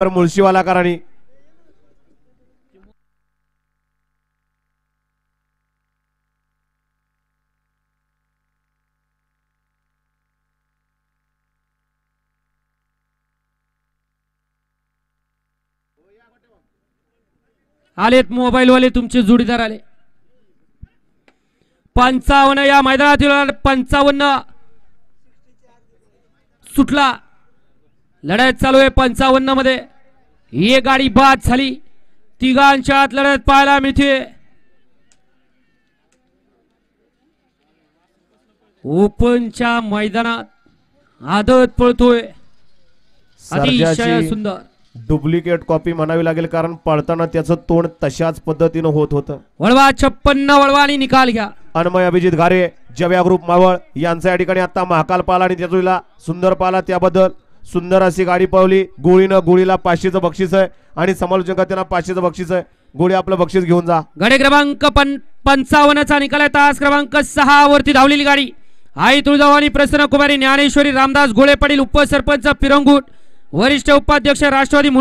मुळशीवालाकरांनी आलेत मोबाईल वाले तुमचे जोडीदार आले 55 या मैदानातील 55 सुटला लढत चालू आहे 55 मध्ये ही गाडी बाद झाली तिघांच्या आत लढत पाहायला मिळते ओपनच्या मैदानात आदत पळतोय अतिशय सुंदर डुप्लिकेट कॉपी म्हणावी लागेल कारण पळताना त्याचं तोंड तशाच पद्धतीने होत होतं। वळवा 56 वळवा आणि निकाल घ्या अनमय अभिजित घारे जव्या ग्रुप मावळ यांच्या या ठिकाणी आता महाकाल पाला आणि त्याचवेळेला सुंदर पाला त्याबद्दल सुंदर अशी गाडी पळवली गोळीनं गोळीला 500चं बक्षीस आहे आणि समालोचकांना त्यांना 500चं बक्षीस आहे गोळी आपलं बक्षीस घेऊन जा। गाडी क्रमांक 55 चा निकाल आहे तास क्रमांक 6 वरती धावलेली गाडी आई तुळजाभवानी प्रसन्न कुमारी ज्ञानेश्वरी रामदास गोळे पाटील उपसरपंच पिरंगुट वरिष्ठ उपाध्यक्ष राष्ट्रवादी